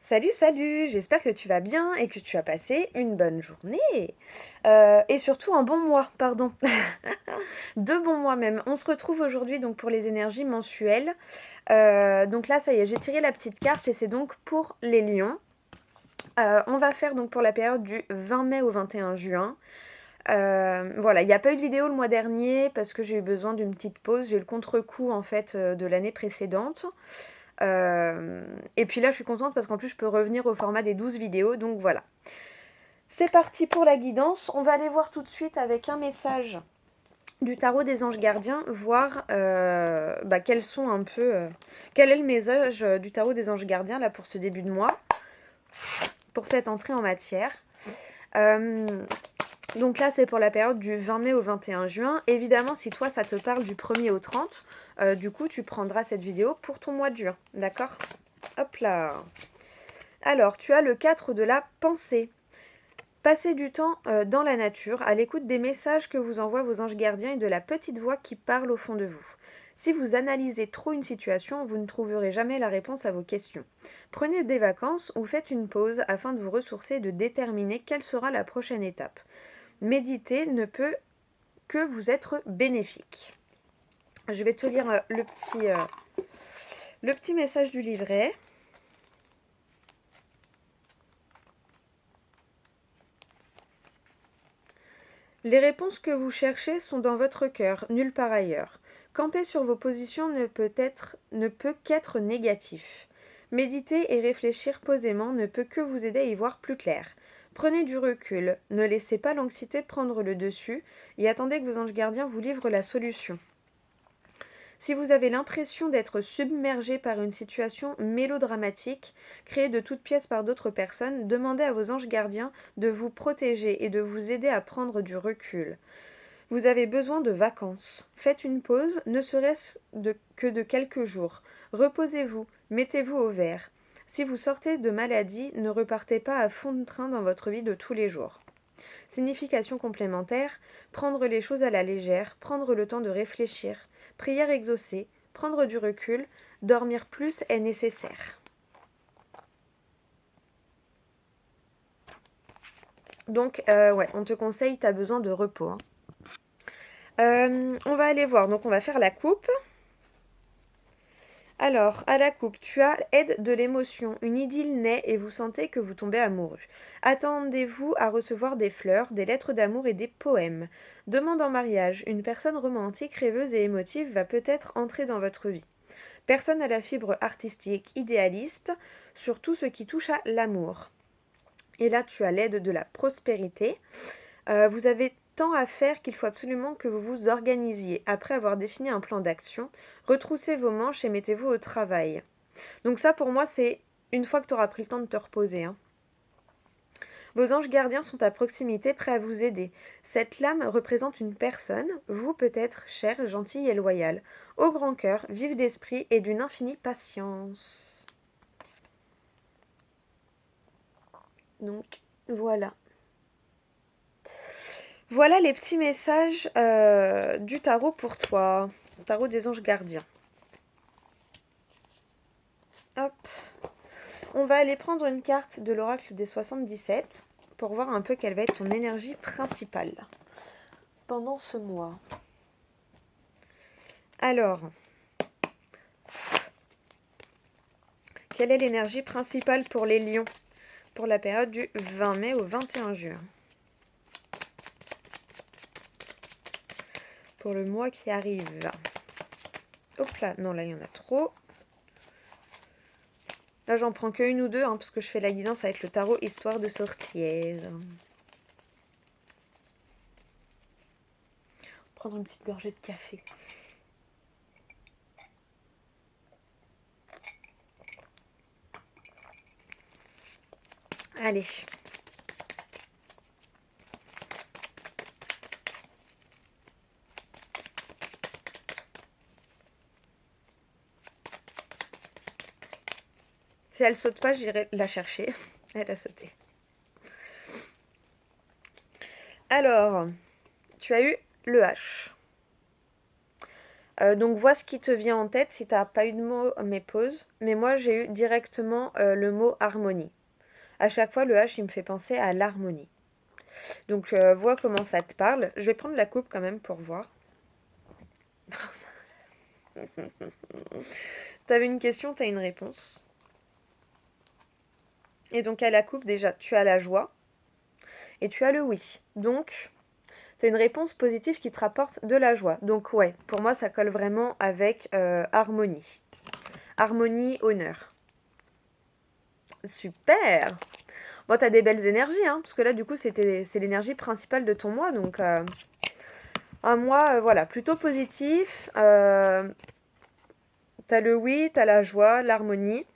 Salut, salut, j'espère que tu vas bien et que tu as passé une bonne journée. Et surtout un bon mois, pardon. 2 bons mois même. On se retrouve aujourd'hui donc pour les énergies mensuelles. Donc là, ça y est, j'ai tiré la petite carte et c'est donc pour les lions. On va faire donc pour la période du 20 mai au 21 juin. Voilà, il n'y a pas eu de vidéo le mois dernier parce que j'ai eu besoin d'une petite pause. J'ai eu le contre-coup en fait de l'année précédente. Et puis là, je suis contente parce qu'en plus, je peux revenir au format des 12 vidéos. Donc voilà. C'est parti pour la guidance. On va aller voir tout de suite avec un message du tarot des anges gardiens, voir quels sont un peu... quel est le message du tarot des anges gardiens là pour ce début de mois, pour cette entrée en matière. Euh, donc là, c'est pour la période du 20 mai au 21 juin. Évidemment, si toi, ça te parle du 1er au 30, du coup, tu prendras cette vidéo pour ton mois de juin. D'accord ? Hop là. Alors, tu as le 4 de la pensée. Passez du temps dans la nature, à l'écoute des messages que vous envoient vos anges gardiens et de la petite voix qui parle au fond de vous. Si vous analysez trop une situation, vous ne trouverez jamais la réponse à vos questions. Prenez des vacances ou faites une pause afin de vous ressourcer et de déterminer quelle sera la prochaine étape. Méditer ne peut que vous être bénéfique. Je vais te lire le petit message du livret. Les réponses que vous cherchez sont dans votre cœur, nulle part ailleurs. Camper sur vos positions ne peut qu'être négatif. Méditer et réfléchir posément ne peut que vous aider à y voir plus clair. Prenez du recul, ne laissez pas l'anxiété prendre le dessus et attendez que vos anges gardiens vous livrent la solution. Si vous avez l'impression d'être submergé par une situation mélodramatique, créée de toutes pièces par d'autres personnes, demandez à vos anges gardiens de vous protéger et de vous aider à prendre du recul. Vous avez besoin de vacances. Faites une pause, ne serait-ce que de quelques jours. Reposez-vous, mettez-vous au vert. Si vous sortez de maladie, ne repartez pas à fond de train dans votre vie de tous les jours. Signification complémentaire, prendre les choses à la légère, prendre le temps de réfléchir. Prière exaucée, prendre du recul, dormir plus est nécessaire. Donc, ouais, on te conseille, tu as besoin de repos. Hein. On va aller voir, donc on va faire la coupe. Alors, à la coupe, tu as aide de l'émotion. Une idylle naît et vous sentez que vous tombez amoureux. Attendez-vous à recevoir des fleurs, des lettres d'amour et des poèmes. Demande en mariage. Une personne romantique, rêveuse et émotive va peut-être entrer dans votre vie. Personne à la fibre artistique idéaliste sur tout ce qui touche à l'amour. Et là, tu as l'aide de la prospérité. Vous avez tant à faire qu'il faut absolument que vous vous organisiez. Après avoir défini un plan d'action, retroussez vos manches et mettez-vous au travail. Donc ça, pour moi, c'est une fois que tu auras pris le temps de te reposer. Hein. Vos anges gardiens sont à proximité, prêts à vous aider. Cette lame représente une personne, vous peut-être, chère, gentille et loyale, au grand cœur, vive d'esprit et d'une infinie patience. Donc, voilà. Voilà les petits messages du tarot pour toi. Tarot des anges gardiens. Hop. On va aller prendre une carte de l'oracle des 77 pour voir un peu quelle va être ton énergie principale pendant ce mois. Alors, quelle est l'énergie principale pour les lions pour la période du 20 mai au 21 juin? Pour le mois qui arrive. Hop là, non là il y en a trop. Là j'en prends qu'une ou deux hein, parce que je fais la guidance avec le tarot histoire de sorcière. Prendre une petite gorgée de café. Allez. Si elle saute pas, j'irai la chercher. Elle a sauté. Alors, tu as eu le H. Donc vois ce qui te vient en tête si tu n'as pas eu de mot, mais pause. Mais moi j'ai eu directement le mot harmonie. À chaque fois le H il me fait penser à l'harmonie. Donc vois comment ça te parle. Je vais prendre la coupe quand même pour voir. T'avais une question, t'as une réponse. Et donc à la coupe déjà tu as la joie et tu as le oui. Donc t'as une réponse positive qui te rapporte de la joie. Donc ouais, pour moi ça colle vraiment avec harmonie. Harmonie, honneur. Super. Bon, t'as des belles énergies, hein, parce que là, du coup, c'est l'énergie principale de ton mois. Donc, un mois, voilà, plutôt positif. T'as le oui, t'as la joie, l'harmonie.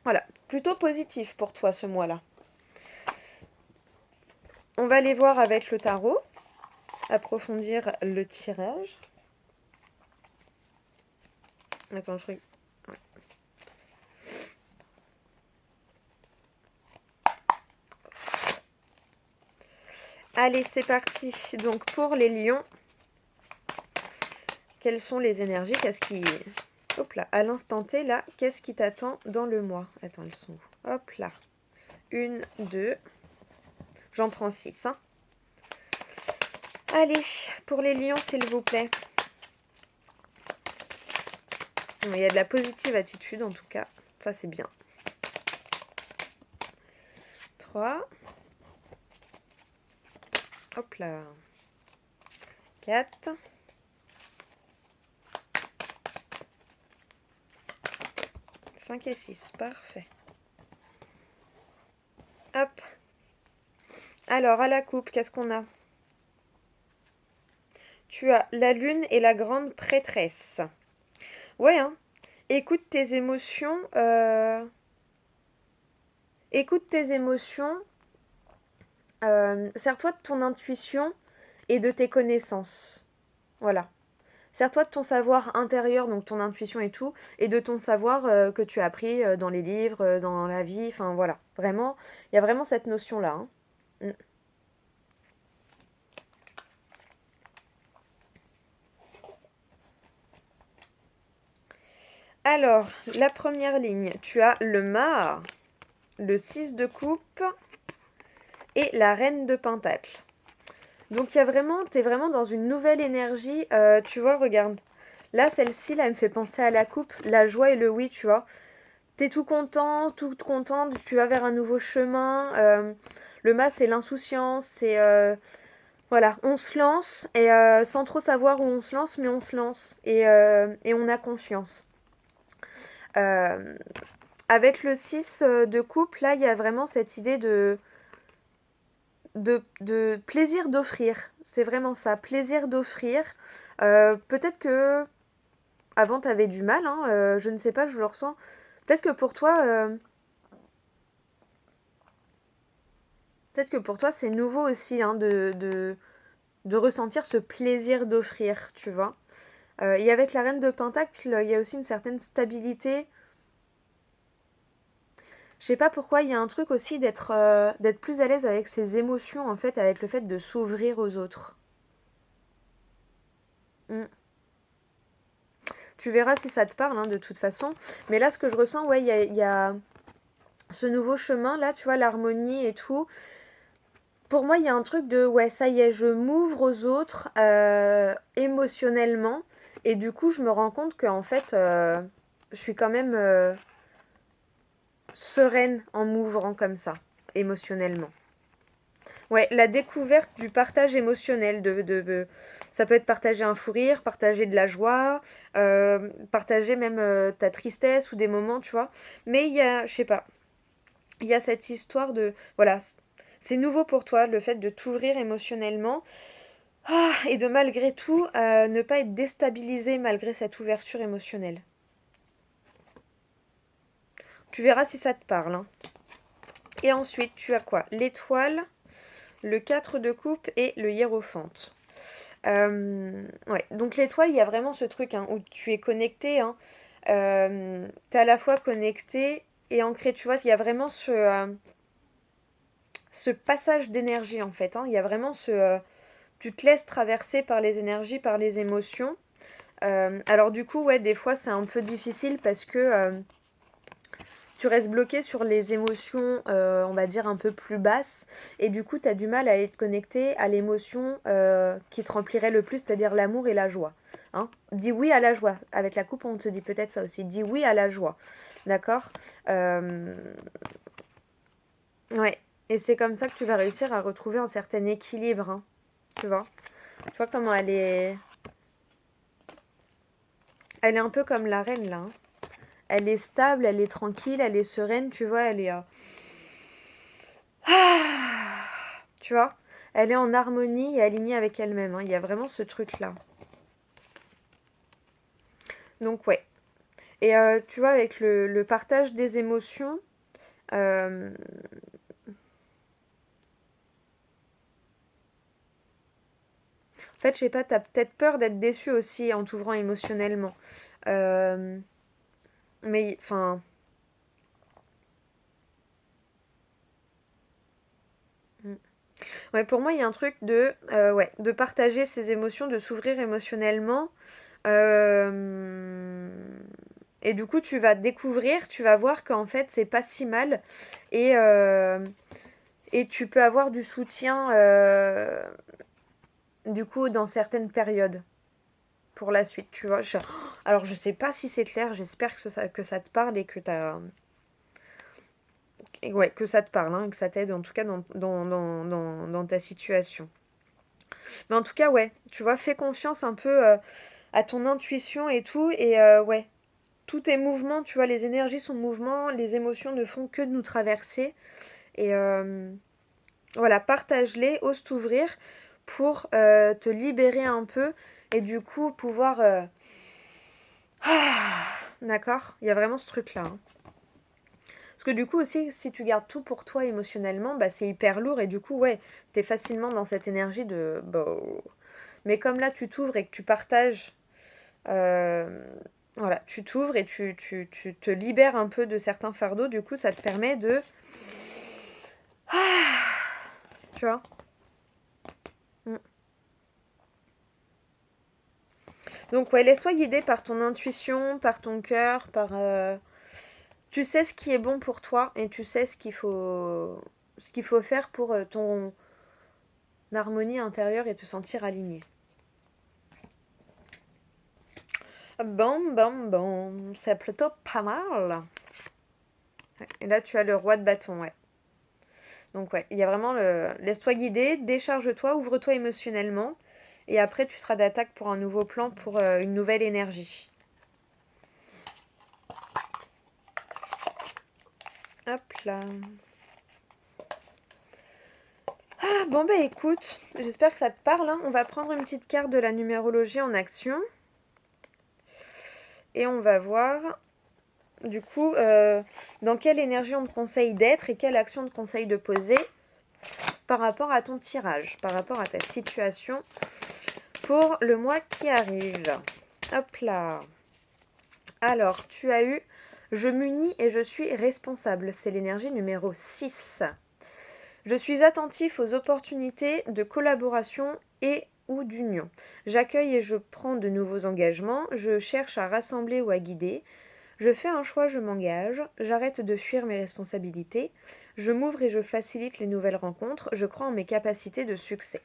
Voilà, plutôt positif pour toi ce mois-là. On va aller voir avec le tarot, approfondir le tirage. Attends, je regarde. Allez, c'est parti. Donc, pour les lions, quelles sont les énergies? Qu'est-ce qui... Hop là, à l'instant T, là, qu'est-ce qui t'attend dans le mois? Attends, elles sont où? Hop là. 1, 2. J'en prends 6. Hein. Allez, pour les lions, s'il vous plaît. Il y a de la positive attitude, en tout cas. Ça, c'est bien. 3. Hop là. 4. 5 et 6. Parfait. Hop. Alors, à la coupe, qu'est-ce qu'on a? Tu as la lune et la grande prêtresse. Ouais, hein. Écoute tes émotions. Écoute tes émotions. Sers-toi de ton intuition et de tes connaissances. Voilà. Sers-toi de ton savoir intérieur, donc ton intuition et tout, et de ton savoir que tu as appris dans les livres, dans la vie, enfin voilà. Vraiment, il y a vraiment cette notion-là. Hein. Mm. Alors, la première ligne, tu as le mât, le 6 de coupe et la reine de pentacle. Donc il y a vraiment, t'es vraiment dans une nouvelle énergie. Tu vois, regarde. Là, celle-ci, là, elle me fait penser à la coupe, la joie et le oui, tu vois. T'es tout content, toute contente, tu vas vers un nouveau chemin. Le mât, c'est l'insouciance, c'est... voilà, on se lance, et sans trop savoir où on se lance, mais on se lance. Et on a confiance. Euh, avec le 6 de coupe, là, il y a vraiment cette idée de plaisir d'offrir. C'est vraiment ça, plaisir d'offrir. Peut-être que avant tu avais du mal, hein, je ne sais pas, je le ressens. Peut-être que pour toi, c'est nouveau aussi hein, de ressentir ce plaisir d'offrir, tu vois. Et avec la reine de Pentacle, il y a aussi une certaine stabilité. Je sais pas pourquoi, il y a un truc aussi d'être plus à l'aise avec ses émotions, en fait, avec le fait de s'ouvrir aux autres. Mm. Tu verras si ça te parle, hein, de toute façon. Mais là, ce que je ressens, ouais, il y a ce nouveau chemin, là, tu vois, l'harmonie et tout. Pour moi, il y a un truc de, ouais, ça y est, je m'ouvre aux autres émotionnellement. Et du coup, je me rends compte qu'en fait, je suis quand même sereine en m'ouvrant comme ça, émotionnellement. Ouais, la découverte du partage émotionnel. Ça peut être partager un fou rire, partager de la joie, partager même ta tristesse ou des moments, tu vois. Mais il y a, je sais pas, il y a cette histoire de... Voilà, c'est nouveau pour toi, le fait de t'ouvrir émotionnellement. Ah, et de malgré tout, ne pas être déstabilisé malgré cette ouverture émotionnelle. Tu verras si ça te parle. Hein. Et ensuite, tu as quoi? L'étoile, le 4 de coupe et le hiérophante. Ouais, donc l'étoile, il y a vraiment ce truc hein, où tu es connecté. Hein. T'es à la fois connecté et ancré. Tu vois, il y a vraiment ce passage d'énergie en fait. Hein. Il y a vraiment ce... tu te laisses traverser par les énergies, par les émotions. Alors du coup, ouais, des fois c'est un peu difficile parce que tu restes bloqué sur les émotions, on va dire, un peu plus basses. Et du coup, tu as du mal à être connecté à l'émotion qui te remplirait le plus, c'est-à-dire l'amour et la joie. Hein, dis oui à la joie. Avec la coupe, on te dit peut-être ça aussi. Dis oui à la joie. D'accord. Ouais. Et c'est comme ça que tu vas réussir à retrouver un certain équilibre. Hein, tu vois. Tu vois comment elle est... Elle est un peu comme la reine, là. Hein. Elle est stable, elle est tranquille, elle est sereine, tu vois, elle est... Tu vois, elle est en harmonie et alignée avec elle-même. Hein. Il y a vraiment ce truc-là. Donc ouais. Et tu vois, avec le partage des émotions, euh, en fait, je sais pas, t'as peut-être peur d'être déçu aussi en t'ouvrant émotionnellement. Euh, mais, enfin... mm. Ouais, pour moi, il y a un truc ouais, de partager ses émotions, de s'ouvrir émotionnellement. Euh, Et du coup, tu vas découvrir, tu vas voir qu'en fait, c'est pas si mal. Et, euh, et tu peux avoir du soutien, du coup, dans certaines périodes pour la suite, tu vois. Alors, je sais pas si c'est clair, j'espère que ça te parle et ouais, que ça te parle, hein, que ça t'aide en tout cas dans ta situation. Mais en tout cas, ouais, tu vois, fais confiance un peu à ton intuition et tout. Et ouais, tout est mouvement, tu vois, les énergies sont mouvement, les émotions ne font que nous traverser. Et voilà, partage-les, ose t'ouvrir pour te libérer un peu et du coup pouvoir... d'accord. Il y a vraiment ce truc-là. Hein. Parce que du coup aussi, si tu gardes tout pour toi émotionnellement, bah, c'est hyper lourd et du coup, ouais, t'es facilement dans cette énergie de... Bah, mais comme là, tu t'ouvres et que tu partages... euh, voilà, tu t'ouvres et tu te libères un peu de certains fardeaux. Du coup, ça te permet de... Tu vois. Mm. Donc ouais, laisse-toi guider par ton intuition, par ton cœur, par... Tu sais ce qui est bon pour toi et tu sais ce qu'il faut faire pour ton harmonie intérieure et te sentir aligné. Bon, bon, bon, c'est plutôt pas mal. Ouais. Et là, tu as le roi de bâton, ouais. Donc ouais, il y a vraiment le... Laisse-toi guider, décharge-toi, ouvre-toi émotionnellement. Et après, tu seras d'attaque pour un nouveau plan, pour une nouvelle énergie. Hop là. Ah, bon bah écoute, j'espère que ça te parle. Hein. On va prendre une petite carte de la numérologie en action. Et on va voir, du coup, dans quelle énergie on te conseille d'être et quelle action on te conseille de poser par rapport à ton tirage, par rapport à ta situation pour le mois qui arrive. Hop là. Alors, tu as eu « Je m'unis et je suis responsable ». C'est l'énergie numéro 6. Je suis attentif aux opportunités de collaboration et ou d'union. J'accueille et je prends de nouveaux engagements. Je cherche à rassembler ou à guider. Je fais un choix, je m'engage. J'arrête de fuir mes responsabilités. Je m'ouvre et je facilite les nouvelles rencontres. Je crois en mes capacités de succès.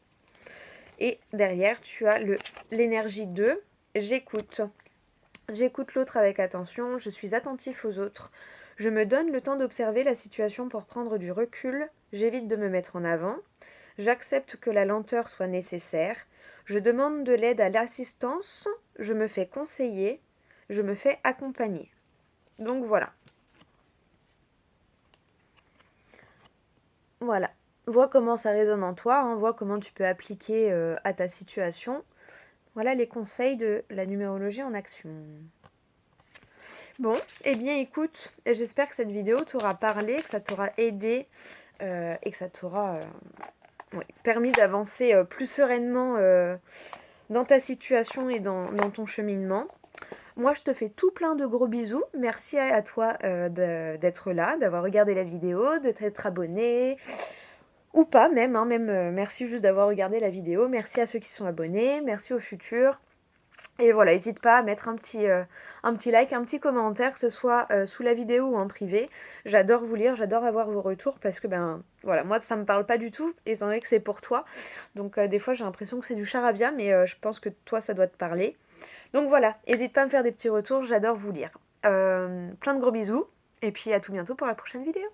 Et derrière, tu as l'énergie 2. J'écoute. J'écoute l'autre avec attention. Je suis attentif aux autres. Je me donne le temps d'observer la situation pour prendre du recul. J'évite de me mettre en avant. J'accepte que la lenteur soit nécessaire. Je demande de l'aide à l'assistance. Je me fais conseiller. Je me fais accompagner. Donc voilà. Voilà. Vois comment ça résonne en toi. Hein, vois comment tu peux appliquer à ta situation. Voilà les conseils de la numérologie en action. Bon, eh bien écoute, j'espère que cette vidéo t'aura parlé, que ça t'aura aidé et que ça t'aura permis d'avancer plus sereinement dans ta situation et dans ton cheminement. Moi, je te fais tout plein de gros bisous. Merci à toi d'être là, d'avoir regardé la vidéo, de t'être abonné. Ou pas même, hein, même merci juste d'avoir regardé la vidéo. Merci à ceux qui sont abonnés. Merci aux futurs. Et voilà, n'hésite pas à mettre un petit like, un petit commentaire, que ce soit sous la vidéo ou en privé. J'adore vous lire, j'adore avoir vos retours parce que ben voilà, moi ça me parle pas du tout, étant donné que c'est pour toi. Donc des fois j'ai l'impression que c'est du charabia, mais je pense que toi ça doit te parler. Donc voilà, n'hésite pas à me faire des petits retours, j'adore vous lire. Plein de gros bisous, et puis à tout bientôt pour la prochaine vidéo.